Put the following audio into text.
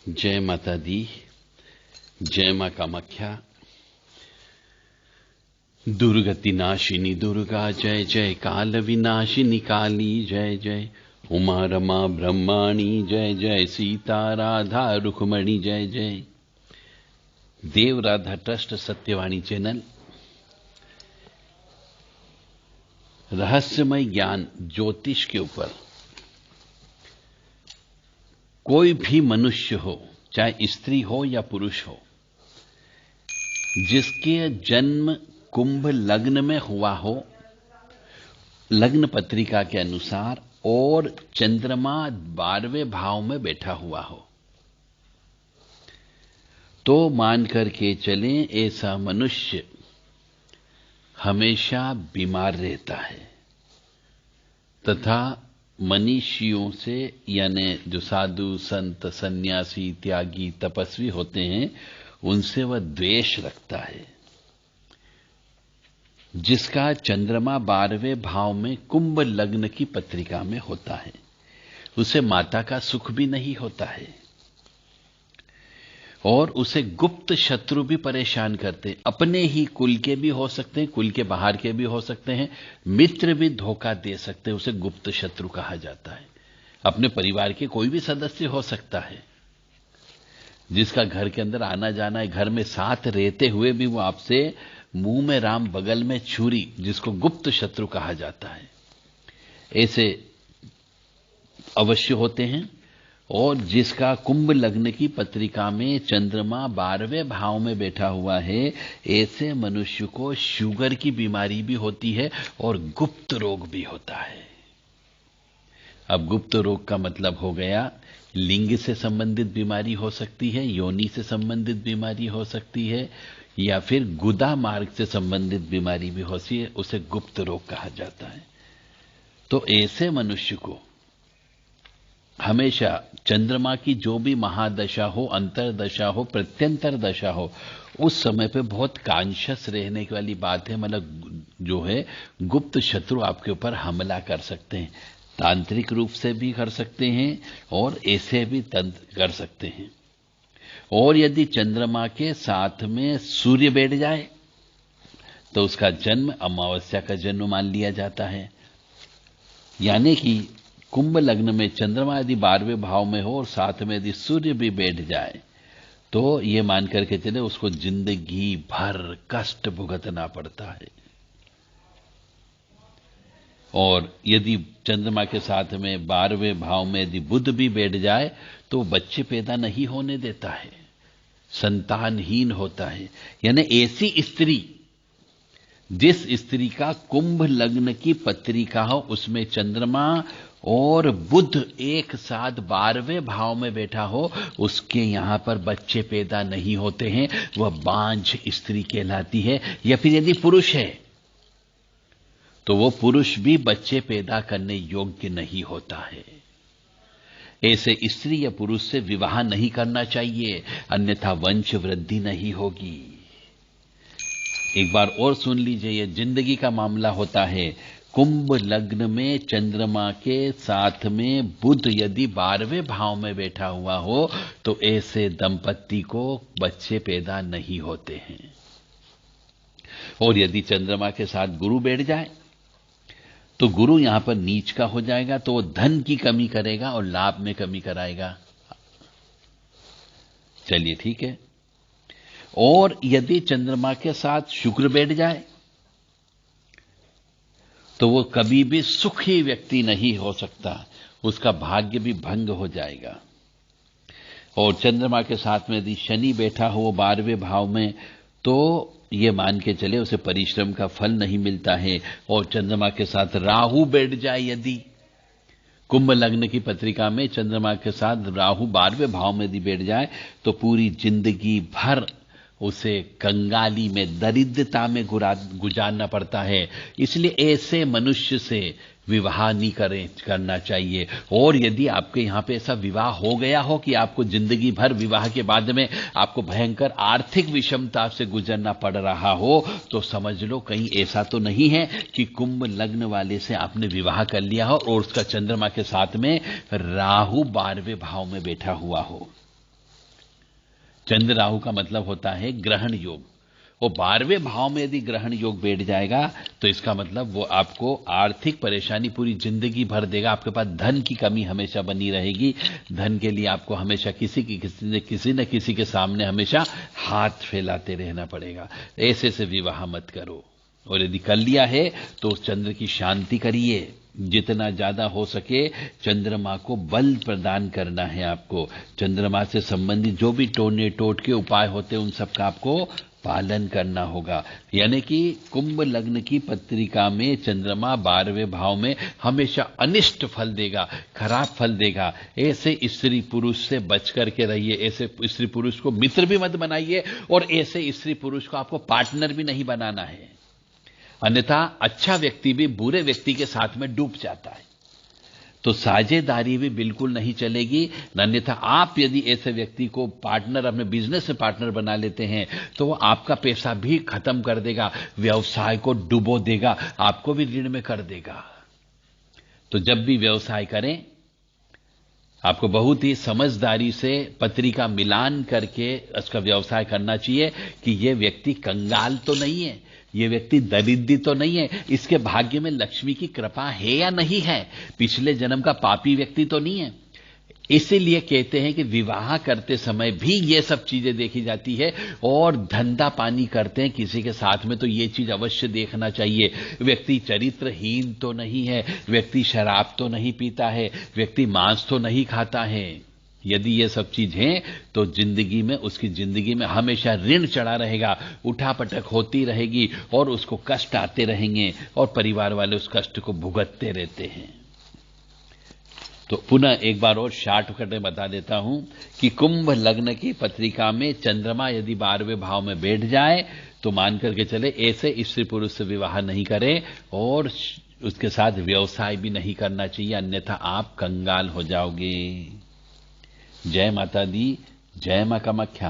जय माता दी। जय मां कामाख्या। दुर्गति नाशिनी दुर्गा जय जय। काल विनाशिनी काली जय जय। उमा रमा ब्रह्माणी जय जय। सीता राधा रुक्मणी जय जय। देव राधा ट्रस्ट सत्यवाणी चैनल रहस्यमय ज्ञान ज्योतिष के ऊपर कोई भी मनुष्य हो, चाहे स्त्री हो या पुरुष हो, जिसके जन्म कुंभ लग्न में हुआ हो, लग्न पत्रिका के अनुसार, और चंद्रमा 12वें भाव में बैठा हुआ हो, तो मान करके चलें ऐसा मनुष्य हमेशा बीमार रहता है तथा मनीषियों से, यानी जो साधु संत सन्यासी त्यागी तपस्वी होते हैं, उनसे वह द्वेष रखता है। जिसका चंद्रमा 12वें भाव में कुंभ लग्न की पत्रिका में होता है, उसे माता का सुख भी नहीं होता है और उसे गुप्त शत्रु भी परेशान करते। अपने ही कुल के भी हो सकते हैं, कुल के बाहर के भी हो सकते हैं, मित्र भी धोखा दे सकते हैं, उसे गुप्त शत्रु कहा जाता है। अपने परिवार के कोई भी सदस्य हो सकता है, जिसका घर के अंदर आना जाना है, घर में साथ रहते हुए भी वो आपसे मुंह में राम बगल में छुरी, जिसको गुप्त शत्रु कहा जाता है, ऐसे अवश्य होते हैं। और जिसका कुंभ लग्न की पत्रिका में चंद्रमा 12वें भाव में बैठा हुआ है, ऐसे मनुष्य को शुगर की बीमारी भी होती है और गुप्त रोग भी होता है। अब गुप्त रोग का मतलब हो गया, लिंग से संबंधित बीमारी हो सकती है, योनि से संबंधित बीमारी हो सकती है, या फिर गुदा मार्ग से संबंधित बीमारी भी होती है, उसे गुप्त रोग कहा जाता है। तो ऐसे मनुष्य को हमेशा चंद्रमा की जो भी महादशा हो, अंतरदशा हो, प्रत्यंतर दशा हो, उस समय पे बहुत कॉन्शियस रहने की वाली बात है। मतलब जो है, गुप्त शत्रु आपके ऊपर हमला कर सकते हैं, तांत्रिक रूप से भी कर सकते हैं और ऐसे भी तंत्र कर सकते हैं। और यदि चंद्रमा के साथ में सूर्य बैठ जाए तो उसका जन्म अमावस्या का जन्म मान लिया जाता है। यानी कि कुंभ लग्न में चंद्रमा यदि 12वें भाव में हो और साथ में यदि सूर्य भी बैठ जाए, तो ये मान करके चले उसको जिंदगी भर कष्ट भुगतना पड़ता है। और यदि चंद्रमा के साथ में 12वें भाव में यदि बुध भी बैठ जाए, तो बच्चे पैदा नहीं होने देता है, संतानहीन होता है। यानी ऐसी स्त्री, जिस स्त्री का कुंभ लग्न की पत्रिका हो, उसमें चंद्रमा और बुध एक साथ 12वें भाव में बैठा हो, उसके यहां पर बच्चे पैदा नहीं होते हैं, वह बांझ स्त्री कहलाती है। या फिर यदि पुरुष है तो वो पुरुष भी बच्चे पैदा करने योग्य नहीं होता है। ऐसे स्त्री या पुरुष से विवाह नहीं करना चाहिए, अन्यथा वंश वृद्धि नहीं होगी। एक बार और सुन लीजिए, यह जिंदगी का मामला होता है। कुंभ लग्न में चंद्रमा के साथ में बुध यदि 12वें भाव में बैठा हुआ हो, तो ऐसे दंपत्ति को बच्चे पैदा नहीं होते हैं। और यदि चंद्रमा के साथ गुरु बैठ जाए, तो गुरु यहां पर नीच का हो जाएगा, तो वो धन की कमी करेगा और लाभ में कमी कराएगा। चलिए ठीक है। और यदि चंद्रमा के साथ शुक्र बैठ जाए, तो वो कभी भी सुखी व्यक्ति नहीं हो सकता, उसका भाग्य भी भंग हो जाएगा। और चंद्रमा के साथ में यदि शनि बैठा हो 12वें भाव में, तो ये मान के चले उसे परिश्रम का फल नहीं मिलता है। और चंद्रमा के साथ राहु बैठ जाए, यदि कुंभ लग्न की पत्रिका में चंद्रमा के साथ राहु 12वें भाव में यदि बैठ जाए, तो पूरी जिंदगी भर उसे कंगाली में, दरिद्रता में गुजारना पड़ता है। इसलिए ऐसे मनुष्य से विवाह नहीं करना चाहिए। और यदि आपके यहां पे ऐसा विवाह हो गया हो कि आपको जिंदगी भर विवाह के बाद में आपको भयंकर आर्थिक विषमता से गुजरना पड़ रहा हो, तो समझ लो कहीं ऐसा तो नहीं है कि कुंभ लग्न वाले से आपने विवाह कर लिया हो और उसका चंद्रमा के साथ में राहु 12वें भाव में बैठा हुआ हो। चंद्र राहु का मतलब होता है ग्रहण योग। वो 12वें भाव में यदि ग्रहण योग बैठ जाएगा तो इसका मतलब वो आपको आर्थिक परेशानी पूरी जिंदगी भर देगा। आपके पास धन की कमी हमेशा बनी रहेगी। धन के लिए आपको हमेशा किसी न किसी के सामने हमेशा हाथ फैलाते रहना पड़ेगा। ऐसे से विवाह मत करो। और यदि कर लिया है तो चंद्र की शांति करिए। जितना ज्यादा हो सके चंद्रमा को बल प्रदान करना है आपको। चंद्रमा से संबंधित जो भी टोने टोटके उपाय होते हैं उन सब का आपको पालन करना होगा। यानी कि कुंभ लग्न की पत्रिका में चंद्रमा 12वें भाव में हमेशा अनिष्ट फल देगा, खराब फल देगा। ऐसे स्त्री पुरुष से बच करके रहिए। ऐसे स्त्री पुरुष को मित्र भी मत बनाइए और ऐसे स्त्री पुरुष को आपको पार्टनर भी नहीं बनाना है। अन्यथा अच्छा व्यक्ति भी बुरे व्यक्ति के साथ में डूब जाता है। तो साझेदारी भी बिल्कुल नहीं चलेगी। अन्यथा आप यदि ऐसे व्यक्ति को पार्टनर, अपने बिजनेस में पार्टनर बना लेते हैं तो वो आपका पैसा भी खत्म कर देगा, व्यवसाय को डुबो देगा, आपको भी ऋण में कर देगा। तो जब भी व्यवसाय करें आपको बहुत ही समझदारी से पत्रिका मिलान करके उसका व्यवसाय करना चाहिए कि यह व्यक्ति कंगाल तो नहीं है, ये व्यक्ति दरिद्री तो नहीं है, इसके भाग्य में लक्ष्मी की कृपा है या नहीं है, पिछले जन्म का पापी व्यक्ति तो नहीं है। इसीलिए कहते हैं कि विवाह करते समय भी ये सब चीजें देखी जाती है। और धंधा पानी करते हैं किसी के साथ में तो ये चीज अवश्य देखना चाहिए, व्यक्ति चरित्रहीन तो नहीं है, व्यक्ति शराब तो नहीं पीता है, व्यक्ति मांस तो नहीं खाता है। यदि ये सब चीज हैं तो जिंदगी में, उसकी जिंदगी में हमेशा ऋण चढ़ा रहेगा, उठापटक होती रहेगी और उसको कष्ट आते रहेंगे और परिवार वाले उस कष्ट को भुगतते रहते हैं। तो पुनः एक बार और शॉर्ट कट में बता देता हूं कि कुंभ लग्न की पत्रिका में चंद्रमा यदि 12वें भाव में बैठ जाए तो मान करके चले ऐसे स्त्री पुरुष से विवाह नहीं करें और उसके साथ व्यवसाय भी नहीं करना चाहिए, अन्यथा आप कंगाल हो जाओगे। जय माता दी, जय मां कामाख्या।